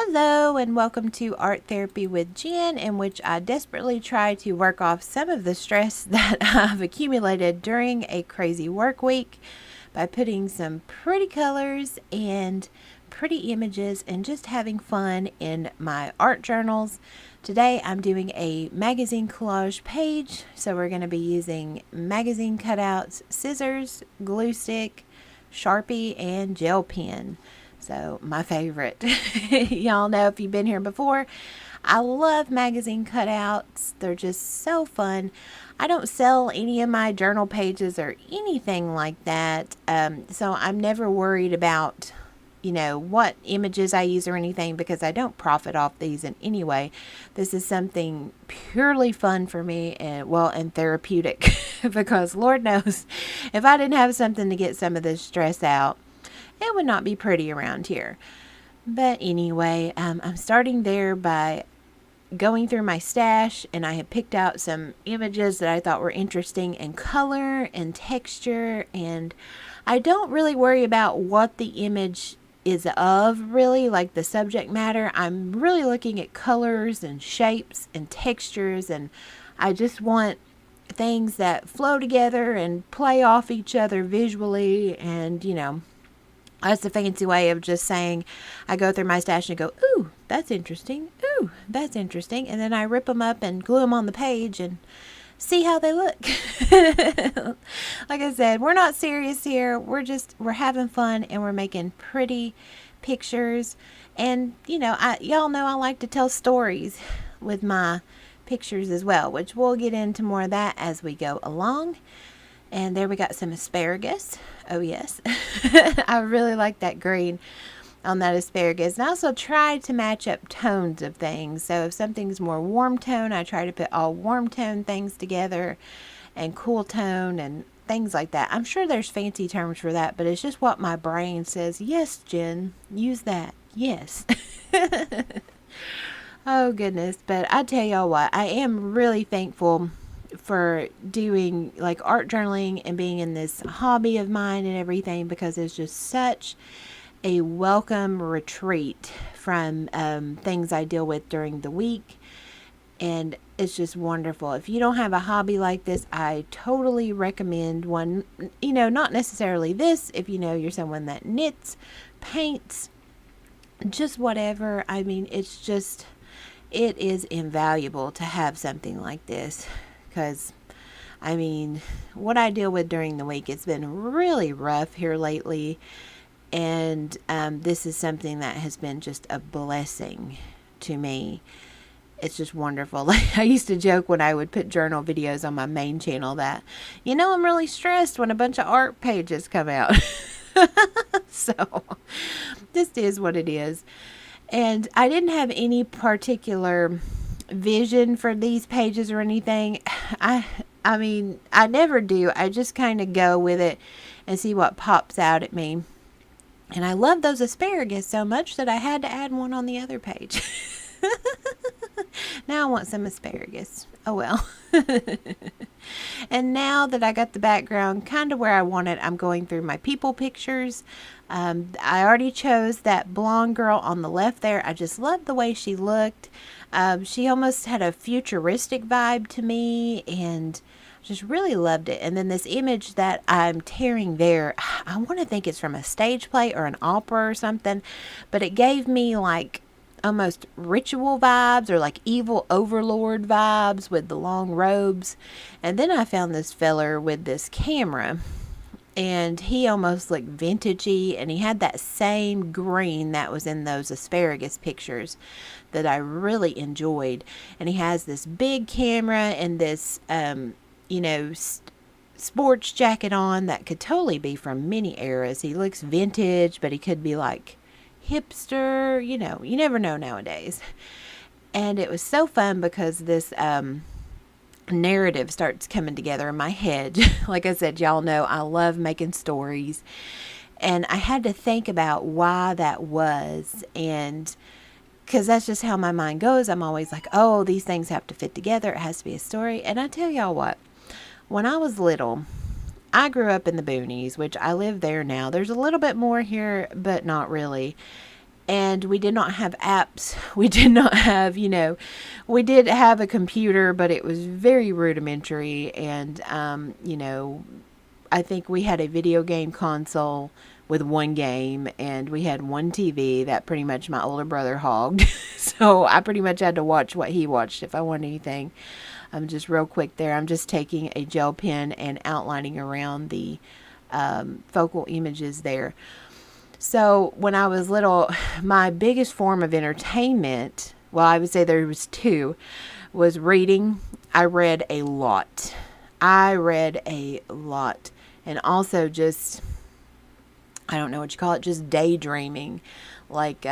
Hello and welcome to Art Therapy with Jen, in which I desperately try to work off some of the stress that I've accumulated during a crazy work week by putting some pretty colors and pretty images and just having fun in my art journals. Today I'm doing a magazine collage page, so we're going to be using magazine cutouts, scissors, glue stick, Sharpie, and gel pen. So my favorite. Y'all know if you've been here before, I love magazine cutouts. They're just so fun. I don't sell any of my journal pages or anything like that. So I'm never worried about, what images I use or anything, because I don't profit off these in any way. This is something purely fun for me and therapeutic because Lord knows if I didn't have something to get some of this stress out, it would not be pretty around here. But anyway, I'm starting there by going through my stash, and I had picked out some images that I thought were interesting in color and texture, and I don't really worry about what the image is of, really, like the subject matter. I'm really looking at colors and shapes and textures, and I just want things that flow together and play off each other visually, and that's the fancy way of just saying I go through my stash and go, ooh, that's interesting. Ooh, that's interesting. And then I rip them up and glue them on the page and see how they look. Like I said, we're not serious here. We're having fun and we're making pretty pictures. And, y'all know I like to tell stories with my pictures as well, which we'll get into more of that as we go along. And there we got some asparagus. Oh, yes. I really like that green on that asparagus. And I also try to match up tones of things. So if something's more warm tone, I try to put all warm tone things together and cool tone and things like that. I'm sure there's fancy terms for that, but it's just what my brain says. Yes, Jen, use that. Yes. Oh, goodness. But I tell y'all what, I am really thankful for doing like art journaling and being in this hobby of mine and everything, because it's just such a welcome retreat from things I deal with during the week, and it's just wonderful. If you don't have a hobby like this, I totally recommend one. Not necessarily this, if you're someone that knits, paints, just whatever. I mean, it is invaluable to have something like this. Because, what I deal with during the week, it's been really rough here lately. And this is something that has been just a blessing to me. It's just wonderful. Like, I used to joke when I would put journal videos on my main channel that, I'm really stressed when a bunch of art pages come out. So, this is what it is. And I didn't have any particular vision for these pages or anything. I never do. I just kind of go with it and see what pops out at me. And I love those asparagus so much that I had to add one on the other page. Now I want some asparagus. Oh well. And now that I got the background kind of where I want it, I'm going through my people pictures. I already chose that blonde girl on the left there. I just loved the way she looked. She almost had a futuristic vibe to me, and just really loved it. And then this image that I'm tearing there, I want to think it's from a stage play or an opera or something, but it gave me like almost ritual vibes or like evil overlord vibes with the long robes. And then I found this feller with this camera, and he almost looked vintagey, and he had that same green that was in those asparagus pictures that I really enjoyed. And he has this big camera and this sports jacket on that could totally be from many eras. He looks vintage, but he could be like hipster, you never know nowadays. And it was so fun because this narrative starts coming together in my head. Like I said, y'all know I love making stories, and I had to think about why that was, and because that's just how my mind goes. I'm always like, oh, these things have to fit together. It has to be a story. And I tell y'all what, when I was little, I grew up in the boonies, which I live there now. There's a little bit more here, but not really. And we did not have apps. We did not have, we did have a computer, but it was very rudimentary. And, I think we had a video game console with one game, and we had one TV that pretty much my older brother hogged. So I pretty much had to watch what he watched if I wanted anything. Just real quick there, I'm just taking a gel pen and outlining around the focal images there. So when I was little, my biggest form of entertainment, well, I would say there was two, was reading. I read a lot. And also just, I don't know what you call it, just daydreaming, like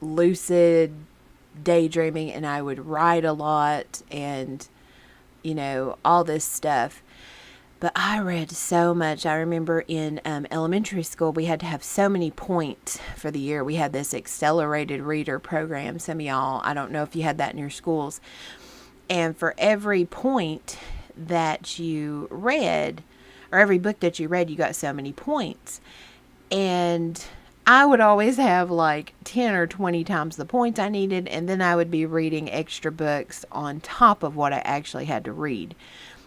lucid daydreaming. And I would write a lot and, all this stuff. But I read so much. I remember in elementary school, we had to have so many points for the year. We had this accelerated reader program. Some of y'all, I don't know if you had that in your schools. And for every point that you read, or every book that you read, you got so many points. And I would always have like 10 or 20 times the points I needed. And then I would be reading extra books on top of what I actually had to read.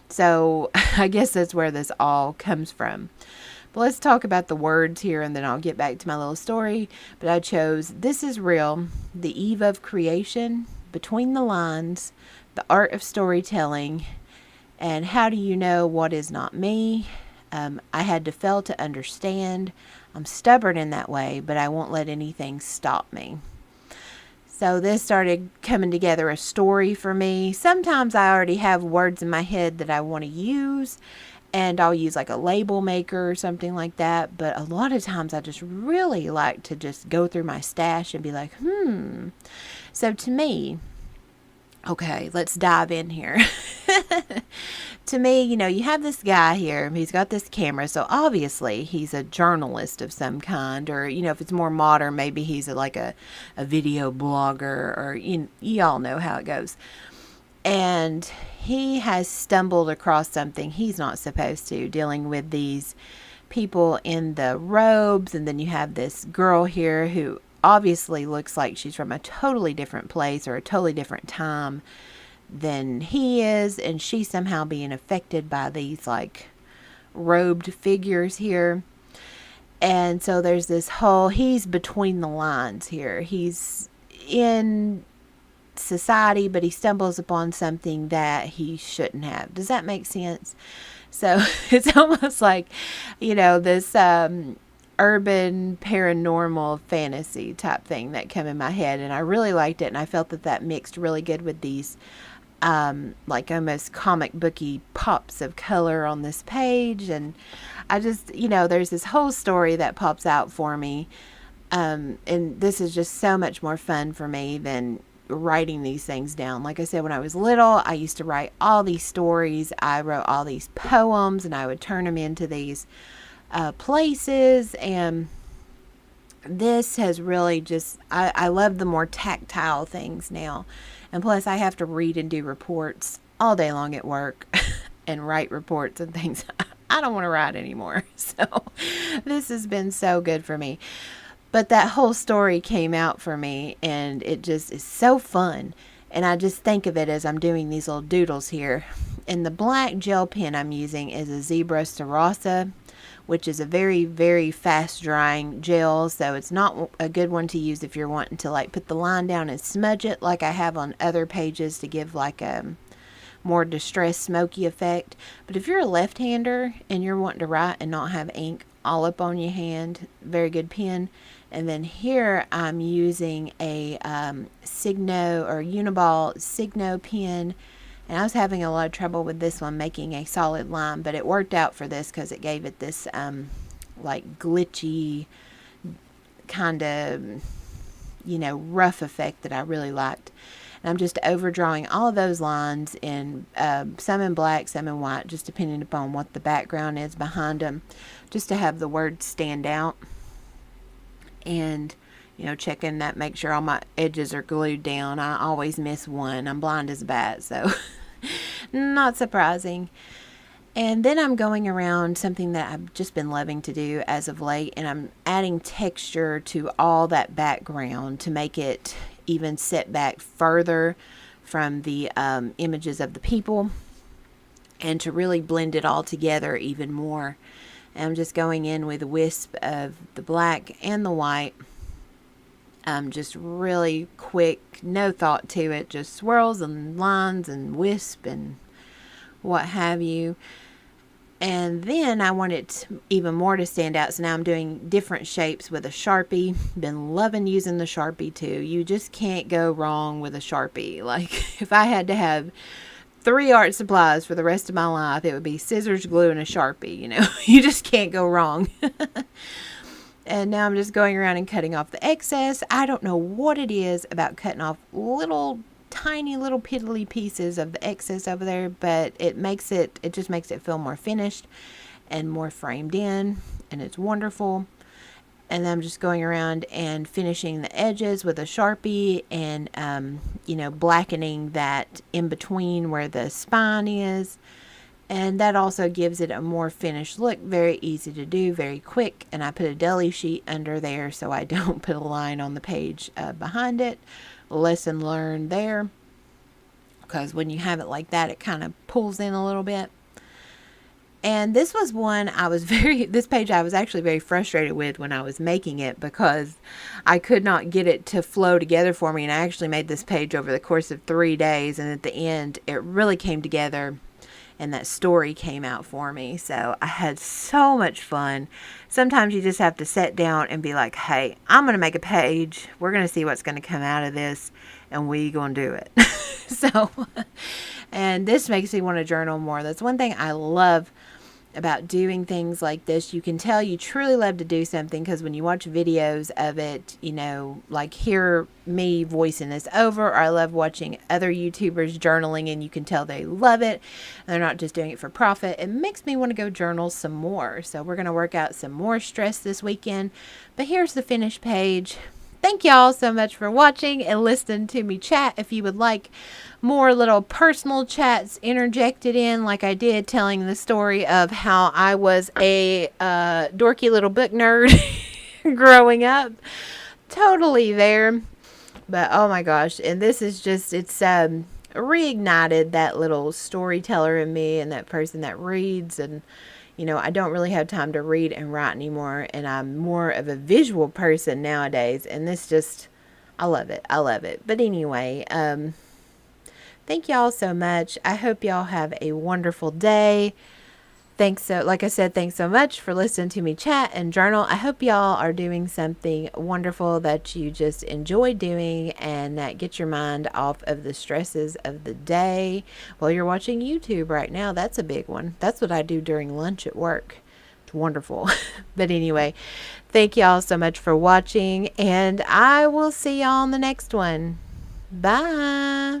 So I guess that's where this all comes from. But let's talk about the words here, and then I'll get back to my little story. But I chose This Is Real, The Eve of Creation, Between the Lines, The Art of Storytelling, and How Do You Know What Is Not Me? I had to fail to understand. I'm stubborn in that way, but I won't let anything stop me. So this started coming together a story for me. Sometimes I already have words in my head that I want to use, and I'll use like a label maker or something like that. But a lot of times I just really like to just go through my stash and be like, So to me, okay, let's dive in here. To me, you have this guy here. He's got this camera. So obviously he's a journalist of some kind. Or, if it's more modern, maybe he's like a video blogger. Or y'all know how it goes. And he has stumbled across something he's not supposed to, dealing with these people in the robes. And then you have this girl here who obviously looks like she's from a totally different place or a totally different time than he is, and she's somehow being affected by these like robed figures here. And so there's this whole, he's between the lines here. He's in society, but he stumbles upon something that he shouldn't have. Does that make sense? So it's almost like, this urban paranormal fantasy type thing that came in my head, and I really liked it, and I felt that mixed really good with these like almost comic booky pops of color on this page. And I just, there's this whole story that pops out for me, and this is just so much more fun for me than writing these things down. Like I said, when I was little, I used to write all these stories. I wrote all these poems, and I would turn them into these places. And this has really just, I love the more tactile things now. And plus I have to read and do reports all day long at work and write reports and things. I don't want to write anymore. So this has been so good for me. But that whole story came out for me, and it just is so fun. And I just think of it as I'm doing these little doodles here. And the black gel pen I'm using is a Zebra Sarasa, which is a very, very fast drying gel. So it's not a good one to use if you're wanting to like put the line down and smudge it like I have on other pages to give like a more distressed smoky effect. But if you're a left-hander and you're wanting to write and not have ink all up on your hand, very good pen. And then here I'm using a Signo or Uniball Signo pen. And I was having a lot of trouble with this one making a solid line, but it worked out for this because it gave it this like glitchy kind of, rough effect that I really liked. And I'm just overdrawing all of those lines in some in black, some in white, just depending upon what the background is behind them, just to have the words stand out. And checking that, make sure all my edges are glued down. I always miss one. I'm blind as a bat, so not surprising. And then I'm going around something that I've just been loving to do as of late, and I'm adding texture to all that background to make it even set back further from the images of the people, and to really blend it all together even more. And I'm just going in with a wisp of the black and the white. Just really quick, no thought to it, just swirls and lines and wisp and what have you. And then I want it even more to stand out, so now I'm doing different shapes with a Sharpie. Been loving using the Sharpie too. You just can't go wrong with a Sharpie. Like, if I had to have 3 art supplies for the rest of my life, it would be scissors, glue, and a Sharpie. You know, you just can't go wrong. And now I'm just going around and cutting off the excess. I don't know what it is about cutting off tiny little piddly pieces of the excess over there, but it just makes it feel more finished and more framed in, and it's wonderful. And then I'm just going around and finishing the edges with a Sharpie, and blackening that in between where the spine is, and that also gives it a more finished look. Very easy to do, very quick. And I put a deli sheet under there so I don't put a line on the page behind it. Lesson learned there, because when you have it like that, it kind of pulls in a little bit. And this was one this page I was actually very frustrated with when I was making it, because I could not get it to flow together for me. And I actually made this page over the course of 3 days, and at the end it really came together, and that story came out for me. So I had so much fun. Sometimes you just have to sit down and be like, hey, I'm going to make a page. We're going to see what's going to come out of this, and we going to do it. So, and this makes me want to journal more. That's one thing I love about doing things like this. You can tell you truly love to do something, because when you watch videos of it, like hear me voicing this over, or I love watching other YouTubers journaling, and you can tell they love it and they're not just doing it for profit. It makes me want to go journal some more. So we're going to work out some more stress this weekend. But here's the finished page. Thank y'all so much for watching and listening to me chat. If you would like more little personal chats interjected in, like I did, telling the story of how I was a dorky little book nerd growing up, totally there. But oh my gosh, and this is just, it's reignited that little storyteller in me, and that person that reads. And I don't really have time to read and write anymore, and I'm more of a visual person nowadays, and this just, I love it. I love it. But anyway, thank y'all so much. I hope y'all have a wonderful day. Like I said, thanks so much for listening to me chat and journal. I hope y'all are doing something wonderful that you just enjoy doing, and that gets your mind off of the stresses of the day while you're watching YouTube right now. That's a big one. That's what I do during lunch at work. It's wonderful. But anyway, thank y'all so much for watching, and I will see y'all on the next one. Bye.